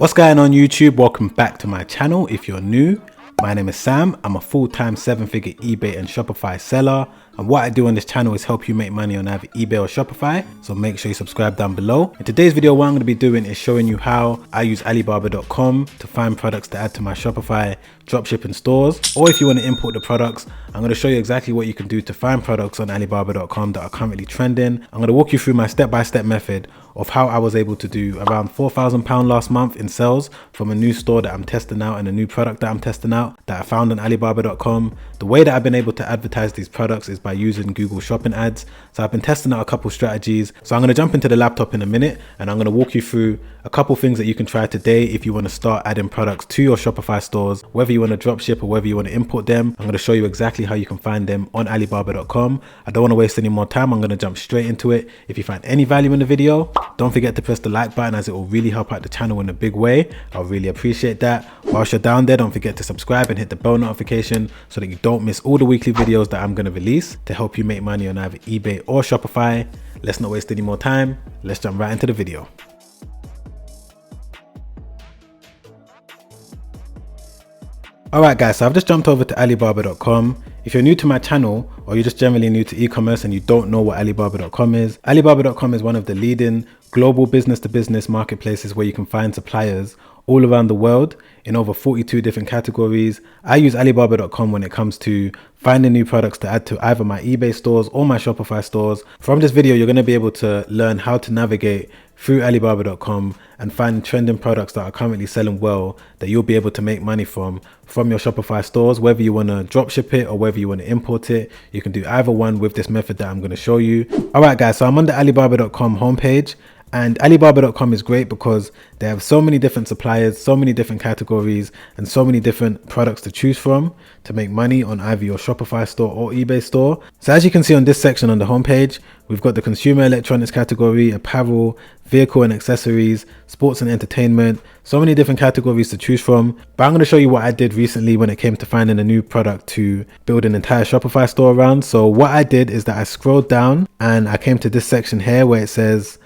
What's going on YouTube? Welcome back to my channel. If you're new, my name is Sam. I'm a full-time 7-figure eBay and Shopify seller. And what I do on this channel is help you make money on either eBay or Shopify. So make sure you subscribe down below. In today's video, what I'm going to be doing is showing you how I use Alibaba.com to find products to add to my Shopify dropshipping stores. Or if you want to import the products, I'm going to show you exactly what you can do to find products on Alibaba.com that are currently trending. I'm going to walk you through my step-by-step method of how I was able to do around £4,000 last month in sales from a new store that I'm testing out and a new product that I'm testing out that I found on Alibaba.com. The way that I've been able to advertise these products is by using Google Shopping ads. So I've been testing out a couple strategies. So I'm going to jump into the laptop in a minute and I'm going to walk you through a couple things that you can try today if you want to start adding products to your Shopify stores, whether you want to drop ship or whether you want to import them. I'm going to show you exactly how you can find them on Alibaba.com. I don't want to waste any more time. I'm going to jump straight into it. If you find any value in the video, don't forget to press the like button as it will really help out the channel in a big way. I'll really appreciate that. Whilst you're down there, don't forget to subscribe and hit the bell notification so that you don't miss all the weekly videos that I'm going to release to help you make money on either eBay or Shopify. Let's not waste any more time. Let's jump right into the video. Alright guys, so I've just jumped over to Alibaba.com. If you're new to my channel or you're just generally new to e-commerce and you don't know what Alibaba.com is one of the leading global business-to-business marketplaces where you can find suppliers all around the world in over 42 different categories. I use Alibaba.com when it comes to finding new products to add to either my eBay stores or my Shopify stores. From this video, you're going to be able to learn how to navigate through Alibaba.com and find trending products that are currently selling well that you'll be able to make money from your Shopify stores. Whether you want to drop ship it or whether you want to import it, you can do either one with this method that I'm going to show you. All right guys, so I'm on the Alibaba.com homepage. And Alibaba.com is great because they have so many different suppliers, so many different categories, and so many different products to choose from to make money on either your Shopify store or eBay store. So as you can see on this section on the homepage, we've got the consumer electronics category, apparel, vehicle and accessories, sports and entertainment, so many different categories to choose from. But I'm going to show you what I did recently when it came to finding a new product to build an entire Shopify store around. So what I did is that I scrolled down and I came to this section here where it says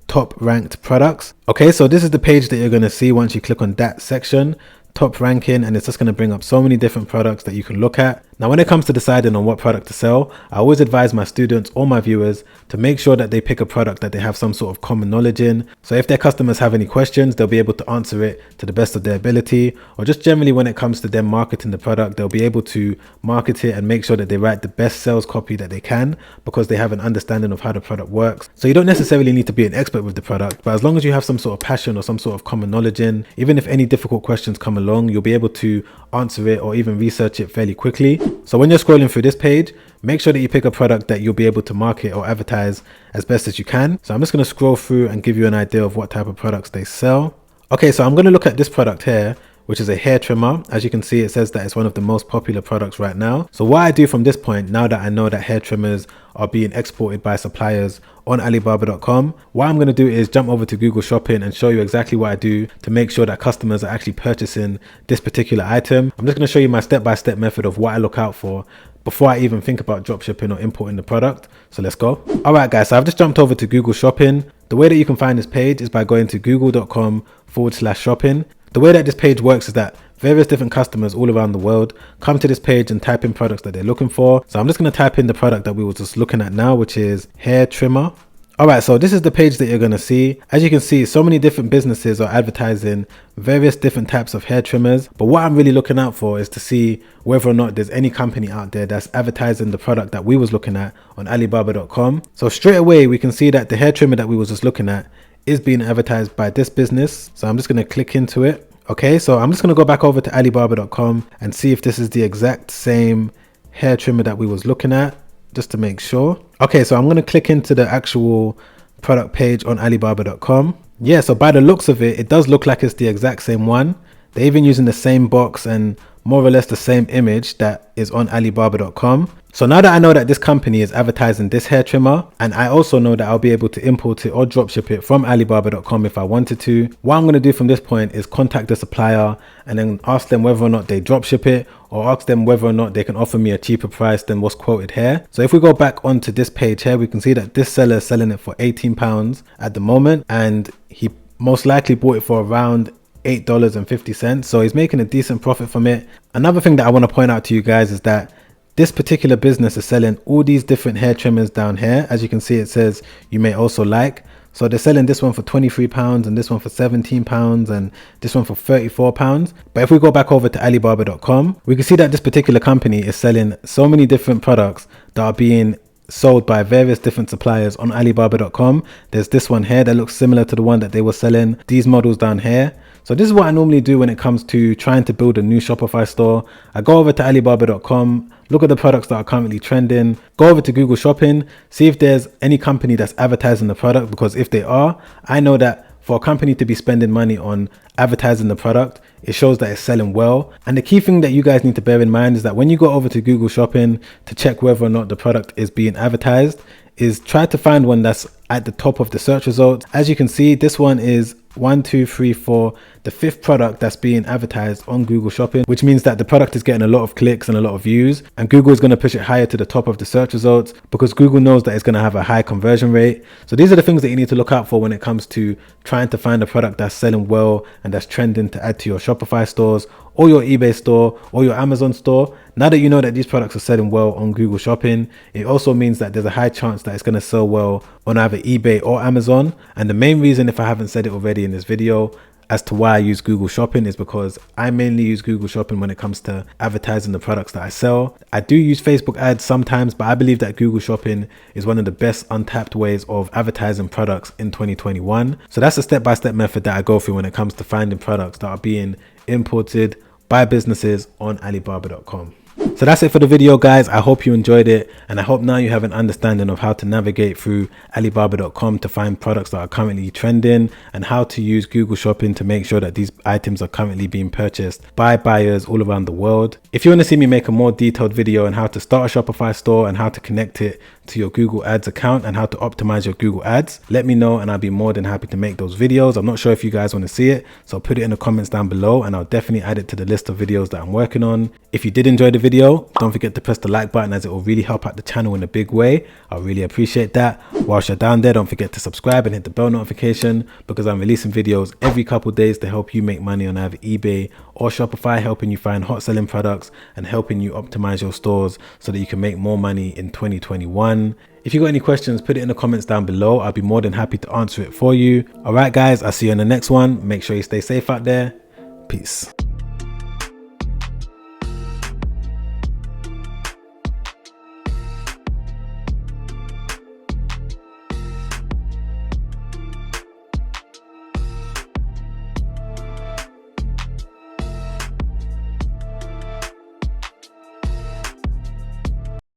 top ranked products. Okay, so this is the page that you're going to see once you click on that section, top ranking, and it's just going to bring up so many different products that you can look at. Now, when it comes to deciding on what product to sell, I always advise my students or my viewers to make sure that they pick a product that they have some sort of common knowledge in. So if their customers have any questions, they'll be able to answer it to the best of their ability, or just generally when it comes to them marketing the product, they'll be able to market it and make sure that they write the best sales copy that they can because they have an understanding of how the product works. So you don't necessarily need to be an expert with the product, but as long as you have some sort of passion or some sort of common knowledge in, even if any difficult questions come along, you'll be able to answer it or even research it fairly quickly. So when you're scrolling through this page, make sure that you pick a product that you'll be able to market or advertise as best as you can. So I'm just going to scroll through and give you an idea of what type of products they sell. Okay, so I'm going to look at this product here, which is a hair trimmer. As you can see, it says that it's one of the most popular products right now. So what I do from this point, now that I know that hair trimmers are being exported by suppliers on Alibaba.com, what I'm going to do is jump over to Google Shopping and show you exactly what I do to make sure that customers are actually purchasing this particular item. I'm just going to show you my step-by-step method of what I look out for before I even think about dropshipping or importing the product. So let's go. All right guys, so I've just jumped over to Google Shopping. The way that you can find this page is by going to google.com/shopping. The way that this page works is that various different customers all around the world come to this page and type in products that they're looking for. So I'm just going to type in the product that we were just looking at now, which is hair trimmer. All right, so this is the page that you're going to see. As you can see, so many different businesses are advertising various different types of hair trimmers. But what I'm really looking out for is to see whether or not there's any company out there that's advertising the product that we was looking at on Alibaba.com. So straight away, we can see that the hair trimmer that we was just looking at is being advertised by this business. So I'm just going to click into it. Okay, so I'm just going to go back over to Alibaba.com and see if this is the exact same hair trimmer that we was looking at, just to make sure. Okay, so I'm going to click into the actual product page on Alibaba.com. Yeah, so by the looks of it, it does look like it's the exact same one. They're even using the same box and more or less the same image that is on Alibaba.com. So now that I know that this company is advertising this hair trimmer, and I also know that I'll be able to import it or dropship it from Alibaba.com if I wanted to, what I'm going to do from this point is contact the supplier and then ask them whether or not they dropship it, or ask them whether or not they can offer me a cheaper price than what's quoted here. So if we go back onto this page here, we can see that this seller is selling it for £18 at the moment, and he most likely bought it for around $8.50. So he's making a decent profit from it. Another thing that I want to point out to you guys is that this particular business is selling all these different hair trimmers down here. As you can see, it says you may also like. So they're selling this one for £23 and this one for £17 and this one for £34. But if we go back over to Alibaba.com, we can see that this particular company is selling so many different products that are being sold by various different suppliers on Alibaba.com. There's this one here that looks similar to the one that they were selling, these models down here. So this is what I normally do when it comes to trying to build a new Shopify store. I go over to Alibaba.com, look at the products that are currently trending, go over to Google Shopping, see if there's any company that's advertising the product, because if they are, I know that for a company to be spending money on advertising the product, it shows that it's selling well. And the key thing that you guys need to bear in mind is that when you go over to Google Shopping to check whether or not the product is being advertised, is try to find one that's at the top of the search results. As you can see, this one is 1, 2, 3, 4, the 5th product that's being advertised on Google Shopping, which means that the product is getting a lot of clicks and a lot of views, and Google is going to push it higher to the top of the search results because Google knows that it's going to have a high conversion rate. So these are the things that you need to look out for when it comes to trying to find a product that's selling well and that's trending to add to your Shopify stores or your eBay store or your Amazon store. Now that you know that these products are selling well on Google Shopping, it also means that there's a high chance that it's going to sell well on either eBay or Amazon. And the main reason, if I haven't said it already in this video, as to why I use Google Shopping is because I mainly use Google Shopping when it comes to advertising the products that I sell. I do use Facebook ads sometimes, but I believe that Google Shopping is one of the best untapped ways of advertising products in 2021. So that's a step-by-step method that I go through when it comes to finding products that are being imported by businesses on Alibaba.com. So that's it for the video, guys. I hope you enjoyed it, and I hope now you have an understanding of how to navigate through Alibaba.com to find products that are currently trending, and how to use Google Shopping to make sure that these items are currently being purchased by buyers all around the world. If you want to see me make a more detailed video on how to start a Shopify store and how to connect it to your Google Ads account and how to optimize your Google Ads, let me know and I'll be more than happy to make those videos. I'm not sure if you guys want to see it, so put it in the comments down below and I'll definitely add it to the list of videos that I'm working on. If you did enjoy the video, don't forget to press the like button, as it will really help out the channel in a big way. I really appreciate that. Whilst you're down there, don't forget to subscribe and hit the bell notification, because I'm releasing videos every couple days to help you make money on either eBay or Shopify, helping you find hot selling products and helping you optimize your stores so that you can make more money in 2021. If you got any questions, put it in the comments down below. I'll be more than happy to answer it for you. All right, guys, I'll see you in the next one. Make sure you stay safe out there. Peace.